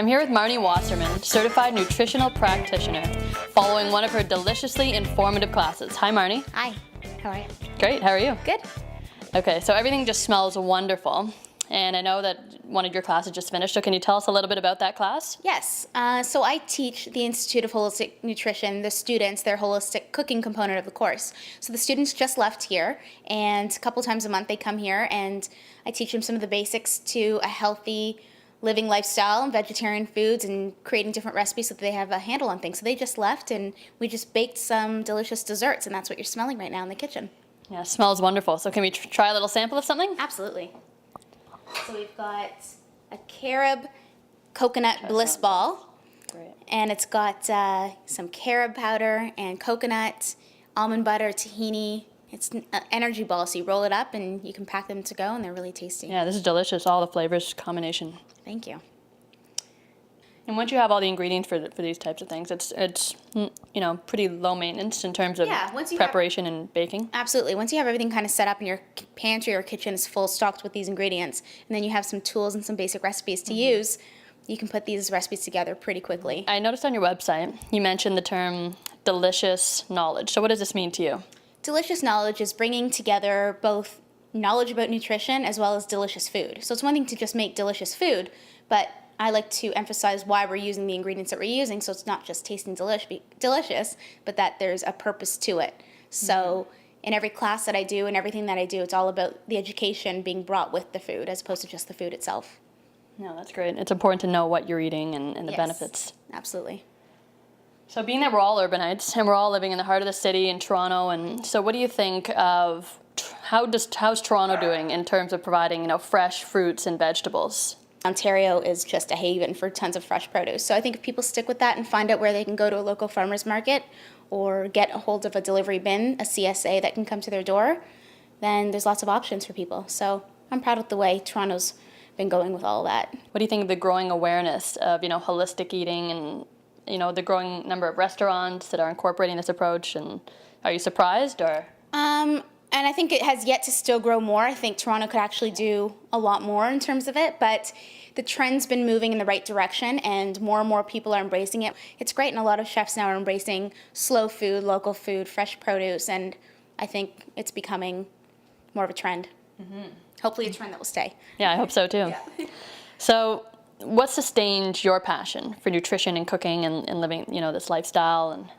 I'm here with Marni Wasserman, certified nutritional practitioner, following one of her deliciously informative classes. Hi, Marni. Hi, how are you? Great, how are you? Good. Okay, so everything just smells wonderful. And I know that one of your classes just finished, so can you tell us a little bit about that class? Yes, so I teach the Institute of Holistic Nutrition, the students, their holistic cooking component of the course. So the students just left here, and a couple times a month they come here, and I teach them some of the basics to a healthy living lifestyle and vegetarian foods and creating different recipes so that they have a handle on things. So they just left, and we just baked some delicious desserts, and that's what you're smelling right now in the kitchen. Yeah, it smells wonderful. So can we try a little sample of something? Absolutely. So we've got a carob coconut bliss ball. Great. And it's got some carob powder and coconut, almond butter, tahini. It's an energy ball, so you roll it up and you can pack them to go, and they're really tasty. Yeah, this is delicious, all the flavors combination. Thank you. And once you have all the ingredients for these types of things, it's pretty low maintenance in terms of preparation and baking. Absolutely. Once you have everything kind of set up and your pantry or kitchen is full stocked with these ingredients, and then you have some tools and some basic recipes to use, you can put these recipes together pretty quickly. I noticed on your website you mentioned the term delicious knowledge. So what does this mean to you? Delicious knowledge is bringing together both knowledge about nutrition as well as delicious food. So it's one thing to just make delicious food, but I like to emphasize why we're using the ingredients that we're using, so it's not just tasting delicious, but that there's a purpose to it. So in every class that I do and everything that I do, it's all about the education being brought with the food as opposed to just the food itself. No, that's great. It's important to know what you're eating and the Yes, benefits. Absolutely. So being that we're all urbanites and we're all living in the heart of the city in Toronto, and so what do you think of how's Toronto doing in terms of providing fresh fruits and vegetables? Ontario is just a haven for tons of fresh produce. So I think if people stick with that and find out where they can go to a local farmer's market or get a hold of a delivery bin, a CSA that can come to their door, then there's lots of options for people. So I'm proud of the way Toronto's been going with all of that. What do you think of the growing awareness of, holistic eating and, the growing number of restaurants that are incorporating this approach? And are you surprised or? And I think it has yet to still grow more. I think Toronto could actually do a lot more in terms of it, but the trend's been moving in the right direction and more people are embracing it. It's great, and a lot of chefs now are embracing slow food, local food, fresh produce, and I think it's becoming more of a trend. Hopefully a trend that will stay. Yeah, I hope so too. Yeah. So what sustained your passion for nutrition and cooking and living, this lifestyle? And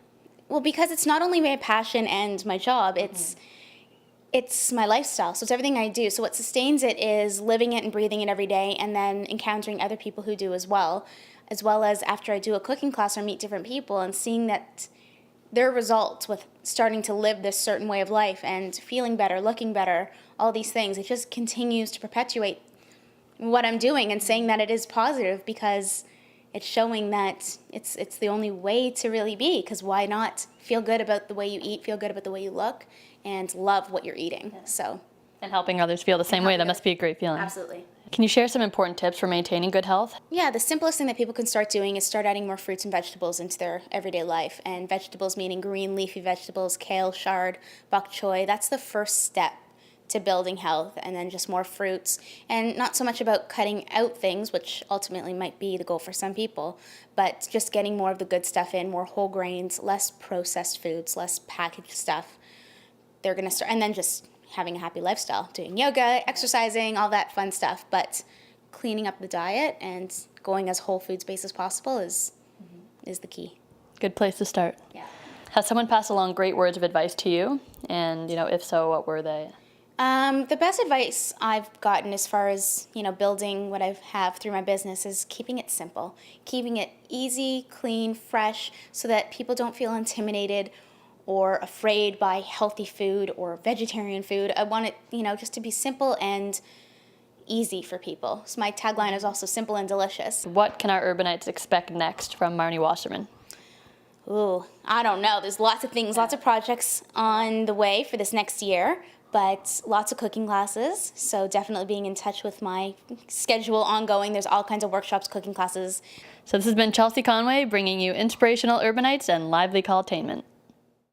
Well, because it's not only my passion and my job, it's my lifestyle, so it's everything I do. So what sustains it is living it and breathing it every day, and then encountering other people who do as well as after I do a cooking class or meet different people and seeing that their results with starting to live this certain way of life and feeling better, looking better, all these things. It just continues to perpetuate what I'm doing and saying that it is positive because it's showing that it's the only way to really be, because why not feel good about the way you eat, feel good about the way you look, and love what you're eating. and helping others feel the same way. That must be a great feeling. Absolutely. Can you share some important tips for maintaining good health? Yeah, the simplest thing that people can start doing is start adding more fruits and vegetables into their everyday life. And vegetables meaning green leafy vegetables, kale, chard, bok choy. That's the first step to building health, and then just more fruits. And not so much about cutting out things, which ultimately might be the goal for some people, but just getting more of the good stuff in, more whole grains, less processed foods, less packaged stuff. They're going to start, and then just having a happy lifestyle, doing yoga, exercising, all that fun stuff, but cleaning up the diet and going as whole foods based as possible is the key. Good place to start. Yeah. Has someone passed along great words of advice to you? And, if so, what were they? The best advice I've gotten as far as, building what I have through my business is keeping it simple, keeping it easy, clean, fresh, so that people don't feel intimidated or afraid by healthy food or vegetarian food. I want it, just to be simple and easy for people. So my tagline is also simple and delicious. What can our urbanites expect next from Marni Wasserman? Ooh, I don't know. There's lots of things, lots of projects on the way for this next year, but lots of cooking classes. So definitely being in touch with my schedule ongoing. There's all kinds of workshops, cooking classes. So this has been Chelsea Conway bringing you inspirational urbanites and lively call-tainment.